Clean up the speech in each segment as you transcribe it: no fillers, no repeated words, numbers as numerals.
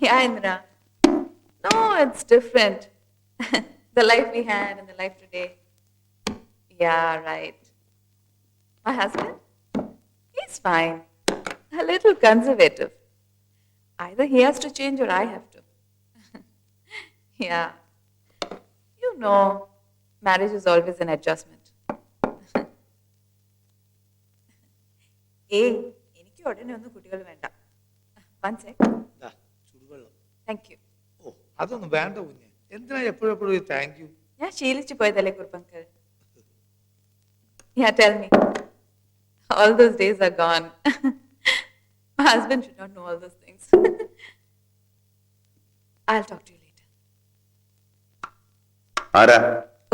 Yeah, Indra. No, it's different. The life we had and the life today. Yeah, right. My husband? He's fine. A little conservative. Either he has to change or I have to. Yeah. You know, marriage is always an adjustment. ഏയ് എനിക്ക് ഉടനെ ഒന്നും കുട്ടികൾ വേണ്ട. One sec. ചുടുവെള്ളം. Thank you. ഓ അതൊന്നും വേണ്ട കുഞ്ഞെ. എന്തിനാ എപ്പോഴും താങ്ക് യു? ഞാൻ ശീലിച്ചു പോയതല്ലേ കുറുപ്പങ്കൽ. Yeah, tell me. All those days are gone. My husband should not know all those things. I'll talk to you later. ആരാ?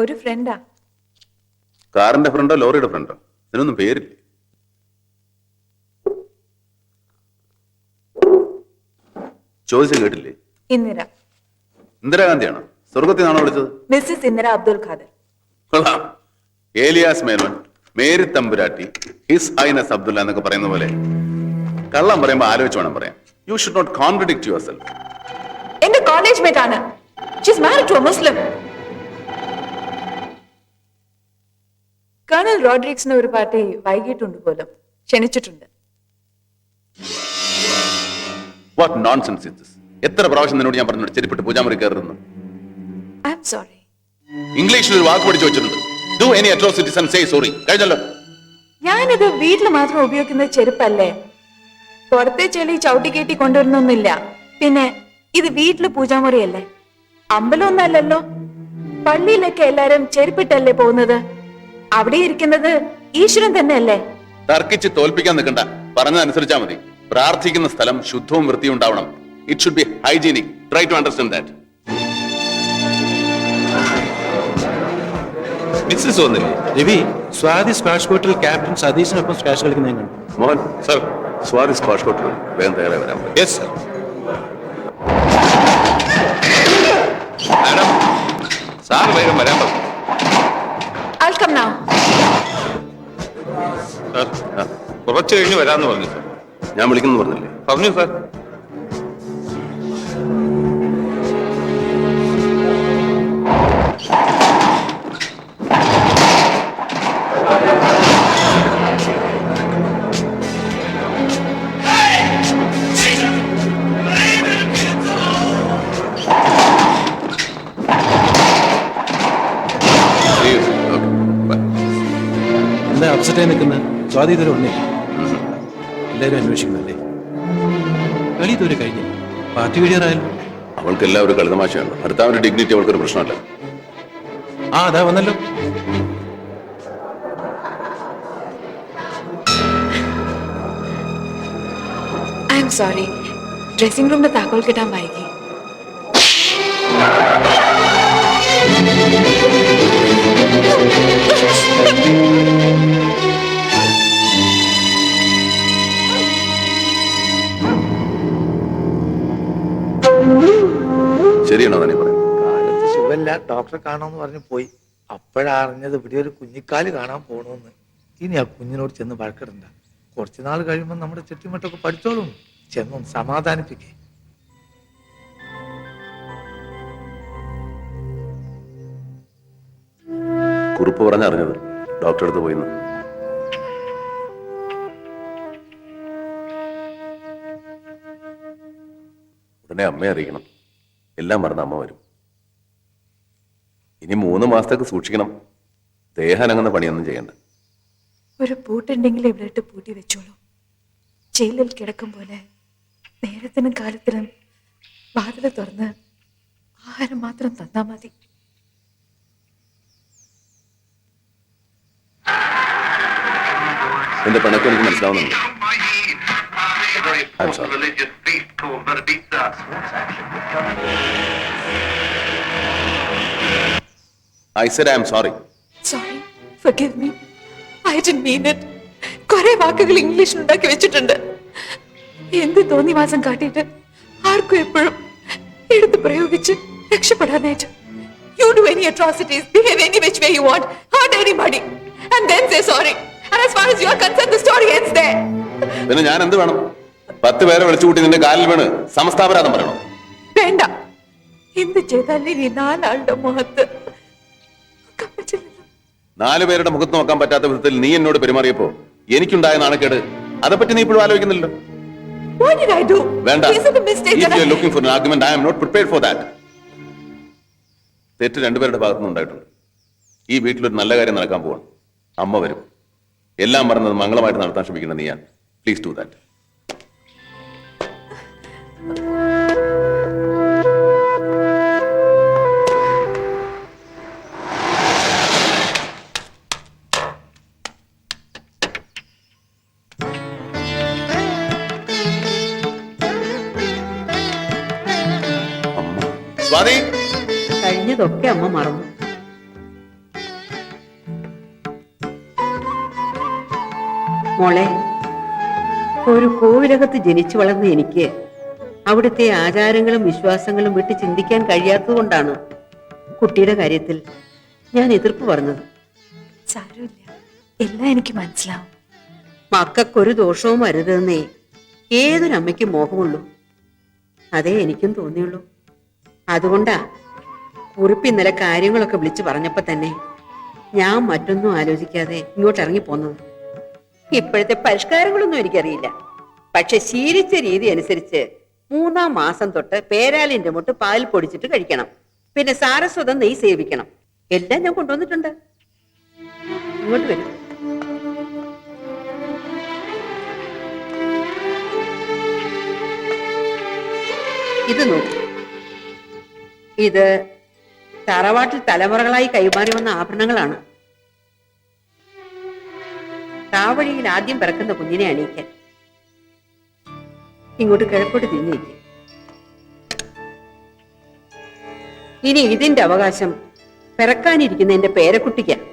ഒരു ഫ്രണ്ടാ. കാറിന്റെ ഫ്രണ്ടോ ലോറിയുടെ ഫ്രണ്ടോ? ഇതിനൊന്നും പേരില്ലേ? ചോദിച്ചു കേട്ടില്ലേ? ഇന്ദിര. ഇന്ദിരാഗാന്ധിയാണോ? സ്വർഗത്തിൽ നിന്നാണോ വിളിച്ചത്? മിസ്സിസ് ഇന്ദിര അബ്ദുൽ ഖാദർ. കൊള്ളാം. ഏലിയാസ് മേനോൻ, മേരി തമ്പുരാട്ടി, ഹിസ് ഹൈനസ് അബ്ദുല്ല എന്നൊക്കെ പറയുന്ന പോലെ കള്ളം പറയുമ്പോൾ ആലോചിച്ച് വേണം പറയാം. You should not contradict yourself. എന്റെ കോളേജ് മേറ്റ് ആണ്. She is married to a Muslim. Colonel റോഡ്രിക്സിന് ഒരു പാർട്ടി വൈകിട്ടുണ്ട് പോലും. ക്ഷണിച്ചിട്ടുണ്ട്. What nonsense is this? എത്ര പ്രാവശ്യം നിന്നോട് ഞാൻ പറഞ്ഞു ചെരുപ്പിട്ട് പൂജാമുറി കയറുന്നു? I am sorry. ഇംഗ്ലീഷിൽ ഒരു വാക്ക് പഠിച്ചു വെച്ചിട്ടുണ്ട്. Do any atrocities and say sorry. കഴിഞ്ഞല്ലോ. ഞാനിത് വീട്ടിൽ മാത്രം ഉപയോഗിക്കുന്ന ചെരുപ്പല്ലേ. പുറത്തെ ചെളി ചവിട്ടി കെട്ടി കൊണ്ടുവരുന്നൊന്നുമില്ല. പിന്നെ ഇത് വീട്ടില് പൂജാമുറിയല്ലേ, അമ്പലമൊന്നല്ലല്ലോ. പള്ളിയിലൊക്കെ എല്ലാരും ചെരുപ്പിട്ടല്ലേ പോകുന്നത്. അവിടെ ഇരിക്കുന്നത് ഈശ്വരൻ തന്നെയല്ലേ. തർക്കിച്ച് തോൽപ്പിക്കാൻ നിൽക്കണ്ട. പറഞ്ഞതനുസരിച്ചാ മതി. പ്രാർത്ഥിക്കുന്ന സ്ഥലം ശുദ്ധവും വൃത്തിയും ഉണ്ടാവണം. It should be hygienic. Try to understand that. Missus വന്നില്ലേ? രവി, സ്വാതി സ്ക്വാഷ് കോർട്ടിൽ ക്യാപ്റ്റൻ സതീഷിനൊപ്പം സ്ക്വാഷ് കളിക്കുന്ന കണ്ടു. മോഹൻ സർ, സ്വാതി സ്ക്വാഷ് കോർട്ടിൽ വേഗം തയ്യാറായി വരാൻ. Yes sir. മാഡം, സാർ വേഗം വരാൻ പറഞ്ഞു. I'll come now. കുറച്ച് കഴിഞ്ഞ് വരാമെന്ന് പറഞ്ഞു സാർ. ഞാൻ വിളിക്കുന്നു പറഞ്ഞില്ലേ? പറഞ്ഞു സാർ. എന്താ അപ്സെറ്റായി നിൽക്കുന്നത്? സ്വാതി ഇതുവരെ ഒന്നേ എല്ലാവരും അന്വേഷിക്കുന്നല്ലേ? കളി ഇതുവരെ കഴിഞ്ഞു. പാർട്ടി കഴിയാറായാലും അവൾക്ക് എല്ലാവരും കളിതമാശയാണ്. ഭർത്താവിന്റെ ഡിഗ്നിറ്റി അവൾക്കൊരു പ്രശ്നമല്ല. അതാ വന്നല്ലോ. I am sorry. ഡ്രസ്സിംഗ് റൂമിന്റെ താക്കോൽ കിട്ടാൻ വൈകി. ശരിയാണോ തന്നെ പറയാം? കാലത്ത് സുഖമില്ല, ഡോക്ടറെ കാണാമെന്ന് പറഞ്ഞു പോയി. അപ്പോഴറിഞ്ഞത് ഇവിടെ ഒരു കുഞ്ഞിക്കാല് കാണാൻ പോണമെന്ന്. ഇനി ആ കുഞ്ഞിനോട് ചെന്ന് വഴക്കിടണ്ട. കുറച്ചു നാൾ കഴിയുമ്പോൾ നമ്മുടെ ചുറ്റുമട്ടൊക്കെ പഠിച്ചോളും. ചെന്നും സമാധാനിപ്പിക്കേ. കുറിപ്പ് പറഞ്ഞറിഞ്ഞത് ഡോക്ടറെ അടുത്ത് പോയിന്ന്. ഉടനെ അമ്മയെ അറിയിക്കണം. എല്ലാം മറന്ന് അമ്മ വരും. ഇനി 3 മാസത്തേക്ക് സൂക്ഷിക്കണം. ദേഹാനങ്ങുന്ന പണിയൊന്നും ചെയ്യണ്ട. ഒരു പൂട്ടുണ്ടെങ്കിൽ ഇവിടെ ഇട്ട് പൂട്ടി വെച്ചോളൂ. ജയിലിൽ കിടക്കും പോലെ നേരത്തിനും കാലത്തിനും വാതില് തുറന്ന് ആഹാരം മാത്രം തന്നാ മതി. എന്റെ പിണക്കം എനിക്ക് മനസ്സിലാവുന്നുണ്ട്. I'm sorry. I said I'm sorry. Sorry, forgive me. I didn't mean it. കുറെ വാക്കുകൾ ഇംഗ്ലീഷിൽ ഉണ്ടാക്കി വെച്ചിട്ടുണ്ട്. എന്ത് തോന്നിവാസം കാട്ടിയിട്ട് ആർക്കും എപ്പോഴും എടുത്ത് പ്രയോഗിച്ച് രക്ഷപ്പെടാനായിട്ട്. You do any atrocities, behave any which way you want, hurt anybody, and then say sorry. And as far as you're concerned, the story ends there. പിന്നെ ഞാൻ എന്ത് വേണം? 10 പേരെ വിളിച്ചു കൂട്ടി നിന്റെ കാലിൽ വീണ് സമസ്താപരാധം പറയണോ? വേണ്ട. എന്ത് ചെയ്താലും ഇനി 4 ആളുടെ മുഖത്ത് നോക്കാൻ പറ്റില്ലല്ലോ. 4 പേരുടെ മുഖത്ത് നോക്കാൻ പറ്റാത്ത വിധത്തിൽ നീ എന്നോട് പെരുമാറിയപ്പോ എനിക്കുണ്ടായ നാണക്കേട് അതേപ്പറ്റി നീ ഇപ്പോഴും ആലോചിക്കുന്നില്ലല്ലോ. What did I do? വേണ്ട. Is it a mistake If that you are looking for an argument, I am not prepared for that. തെറ്റ് 2 പേരുടെ ഭാഗത്തുനിന്ന് ഉണ്ടായിട്ടുണ്ട്. ഈ വീട്ടിലൊരു നല്ല കാര്യം നടക്കാൻ പോവാണ്. അമ്മ വരും. എല്ലാം പറഞ്ഞത് മംഗളമായിട്ട് നടത്താൻ ശ്രമിക്കുന്ന നീയാണ്. Please do that. സ്വാതി, കഴിഞ്ഞതൊക്കെ അമ്മ മറന്നു. മോളെ, ഒരു കോവിലകത്ത് ജനിച്ചു വളർന്ന എനിക്ക് അവിടുത്തെ ആചാരങ്ങളും വിശ്വാസങ്ങളും വിട്ട് ചിന്തിക്കാൻ കഴിയാത്തതുകൊണ്ടാണ് കുട്ടിയുടെ കാര്യത്തിൽ ഞാൻ എതിർപ്പ് പറഞ്ഞത്. സാരമില്ല, എല്ലാം എനിക്ക് മനസ്സിലാവും. മക്കൾക്കൊരു ദോഷവും വരുതെന്നേ ഏതൊരമ്മയ്ക്കും മോഹമുള്ളൂ. അതേ എനിക്കും തോന്നിയുള്ളൂ. അതുകൊണ്ടാ കുറിപ്പ് ഇന്നലെ കാര്യങ്ങളൊക്കെ വിളിച്ചു പറഞ്ഞപ്പോ തന്നെ ഞാൻ മറ്റൊന്നും ആലോചിക്കാതെ ഇങ്ങോട്ട് ഇറങ്ങിപ്പോന്നത്. ഇപ്പോഴത്തെ പരിഷ്കാരങ്ങളൊന്നും എനിക്കറിയില്ല. പക്ഷെ ശീലിച്ച രീതി അനുസരിച്ച് 3-ാം മാസം തൊട്ട് പേരാലിന്റെ മുട്ട് പാൽ പൊടിച്ചിട്ട് കഴിക്കണം. പിന്നെ സാരസ്വതം നെയ് സേവിക്കണം. എല്ലാം ഞാൻ കൊണ്ടുവന്നിട്ടുണ്ട്. ഇങ്ങോട്ട് വരും. ഇത് നോക്കൂ. ഇത് തറവാട്ടിൽ തലമുറകളായി കൈമാറി വന്ന ആഭരണങ്ങളാണ്. താവഴിയിൽ ആദ്യം പിറക്കുന്ന കുഞ്ഞിനെ അണിയിക്കാൻ. ഇങ്ങോട്ട് കിഴക്കോട്ട് തിരിഞ്ഞിരിക്കും. ഇനി ഇതിന്റെ അവകാശം പിറക്കാനിരിക്കുന്ന എന്റെ പേരക്കുട്ടിക്കാണ്.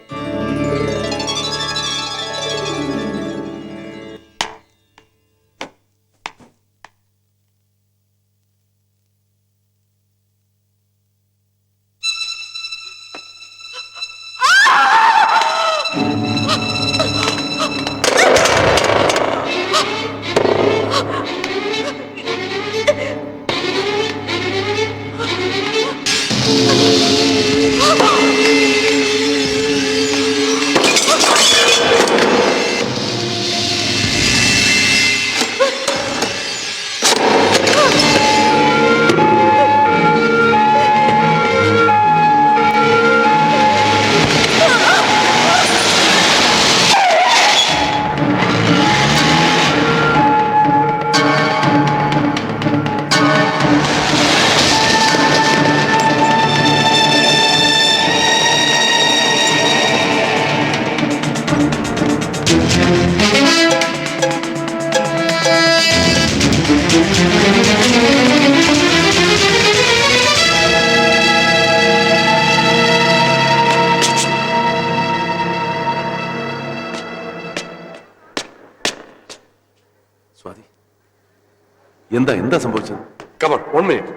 സ്വാതി, എന്താ സംഭവിച്ചത്? Come on, 1 minute.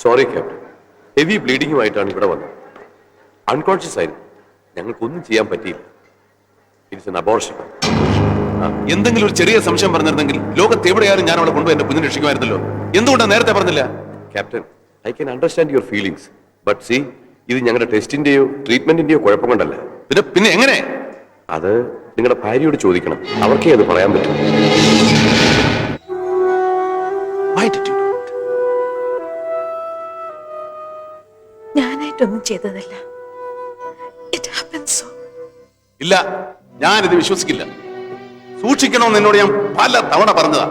Sorry captain, heavy ബ്ലീഡിങ്ങുമായിട്ടാണ് ഇവിടെ വന്നത്. അൺകോൺഷ്യസ് ആയിരുന്നു. ഞങ്ങൾക്കൊന്നും ചെയ്യാൻ പറ്റിയില്ല. It's an abortion. എന്തെങ്കിലും ഒരു ചെറിയ സംശയം പറഞ്ഞിരുന്നെങ്കിൽ ലോകത്ത് എവിടെയാലും ഞാൻ അവളെ കൊണ്ടുപോയി എന്റെ കുഞ്ഞിനെ രക്ഷിക്കുമായിരുന്നല്ലോ. എന്തുകൊണ്ടാണ് നേരത്തെ പറഞ്ഞില്ല? Captain, I can understand your feelings. But C, ഇത് ഞങ്ങളുടെ ടെസ്റ്റിന്റെയോ ട്രീറ്റ്മെന്റിന്റെയോ കുഴപ്പം കൊണ്ടല്ല. പിന്നെ എങ്ങനെ? അത് നിങ്ങളുടെ ഭാര്യയോട് ചോദിക്കണം. അവർക്കേ അത് പറയാൻ പറ്റും. ഞാനായിട്ടൊന്നും ചെയ്തതല്ല. It happens so. ഇല്ല, ഞാനിത് വിശ്വസിക്കില്ല. സൂക്ഷിക്കണമെന്ന് എന്നോട് ഞാൻ പല തവണ പറഞ്ഞതാ.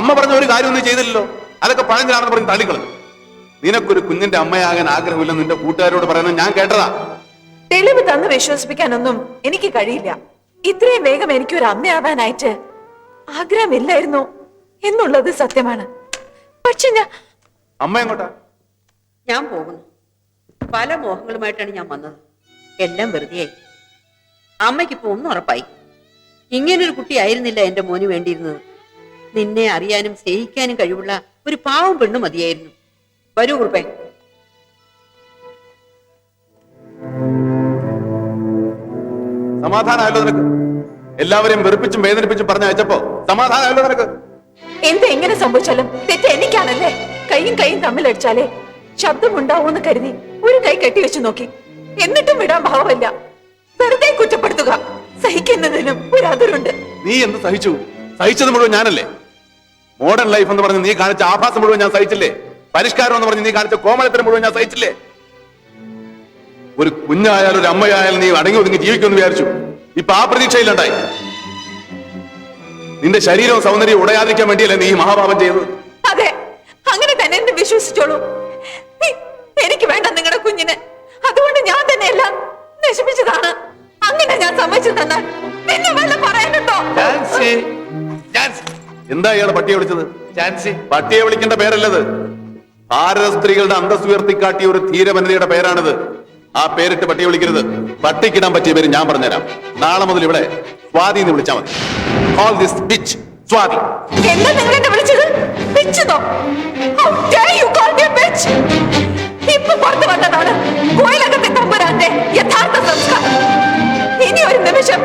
അമ്മ പറഞ്ഞ ഒരു കാര്യം ഒന്നും ചെയ്തില്ലല്ലോ. അതൊക്കെ പഴഞ്ചനാണെന്ന് പറഞ്ഞ് തള്ളിക്കളഞ്ഞു. നിനക്കൊരു കുഞ്ഞിന്റെ അമ്മയാകാൻ ആഗ്രഹമില്ലെന്ന് നിന്റെ കൂട്ടുകാരോട് പറയുന്നത് ഞാൻ കേട്ടതാ. തെളിവ് തന്ന് വിശ്വസിപ്പിക്കാനൊന്നും എനിക്ക് കഴിയില്ല. ഇത്രയും വേഗം എനിക്കൊരു അമ്മയാവാനായിട്ട് ആഗ്രഹമില്ലായിരുന്നു എന്നുള്ളത് സത്യമാണ്. പക്ഷെ അമ്മ എങ്ങോട്ടാ? ഞാൻ പോകുന്നു. പല മോഹങ്ങളുമായിട്ടാണ് ഞാൻ വന്നത്. എല്ലാം വെറുതെയായി. അമ്മയ്ക്കിപ്പോ ഒന്നും ഉറപ്പായി. ഇങ്ങനൊരു കുട്ടിയായിരുന്നില്ല എന്റെ മോന് വേണ്ടിയിരുന്നത്. നിന്നെ അറിയാനും സ്നേഹിക്കാനും കഴിവുള്ള ഒരു പാവം പെണ്ണു മതിയായിരുന്നു. വരൂ കുറുപ്പേ. സമാധാനമല്ലോ നിനക്ക്? എല്ലാവരെയും വെറുപ്പിച്ചും വേദനിപ്പിച്ചും പറഞ്ഞയച്ചപ്പോ സമാധാനമല്ലോ നിനക്ക്. എന്ത് എങ്ങനെ സംഭവിച്ചാലും തെറ്റ് എനിക്കാണല്ലേ. കൈയും കൈയും തമ്മിലടിച്ചാലേ ശബ്ദമുണ്ടാവൂന്ന് കരുതി ഒരു കൈ കെട്ടിവെച്ചു നോക്കി. എന്നിട്ടും വിടാൻ ഭാവമില്ല. വെറുതെ കുറ്റപ്പെടുത്തുക. സഹിക്കുന്നതിനും ഒരു അതിരുണ്ട്. നീ എന്ത് സഹിച്ചു? സഹിച്ചത് മുഴുവൻ ഞാനല്ലേ. മോഡേൺ ലൈഫ് എന്ന് പറഞ്ഞ് നീ കാണിച്ച ആഭാസം മുഴുവൻ ഞാൻ സഹിച്ചില്ലേ? പരിഷ്കാരം എന്ന് പറഞ്ഞ് നീ കാണിച്ച കോമളത്തിന് മുഴുവൻ ഞാൻ സഹിച്ചില്ലേ? ഒരു കുഞ്ഞായാലും ഒരു അമ്മയായാലും നീ അടങ്ങി ഒതുങ്ങി ജീവിക്കുമെന്ന് വിചാരിച്ചു. ഇപ്പൊ ആ പ്രതീക്ഷയിലുണ്ടായി. നിന്റെ ശരീരവും സൗന്ദര്യവും ഉടയാതിരിക്കാൻ വേണ്ടിയല്ലേ നീ ഈ മഹാപാപം ചെയ്തത്? അതെ, അങ്ങനെ തന്നെ എന്നെ വിശ്വസിച്ചോളൂ. എനിക്ക് വേണ്ട നിങ്ങളുടെ കുഞ്ഞിനെ. അതുകൊണ്ട് ഞാൻ തന്നെ എല്ലാം നശിപ്പിച്ചതാണ്. അങ്ങനെ ഞാൻ സമ്മതിച്ചു തന്നാൽ പിന്നെ വല്ല പറയാനുണ്ടോ? ജാൻസി, ജാൻസി, എന്താ ഇയാളെ പട്ടിയെ വിളിച്ചത്? ജാൻസി, പട്ടിയെ വിളിക്കേണ്ട പേരല്ലത്. ഭാരത സ്ത്രീകളുടെ അന്തസ് ഉയർത്തിക്കാട്ടിയ ഒരു ധീരവനിതയുടെ പേരാണിത്. ആ പേരിട്ട് പട്ടിയെ വിളിക്കരുത്. പട്ടിക്കിടാൻ പറ്റിയ പേര് ഞാൻ പറഞ്ഞുതരാം. നാളെ മുതൽ ഇവിടെ സ്വാതി എന്ന് വിളിച്ചാൽ മതി. Call this bitch Swathi. എന്താ നിങ്ങൾ എന്നെ വിളിച്ചത്? പിച്ചെന്നോ? How dare you call me a bitch? ഇപ്പൊ പുറത്തു വന്നതാണ് കോയിലകത്തെ തമ്പുരാന്റെ യഥാർത്ഥ സംസ്കാരം. ഇനി ഒരു നിമിഷം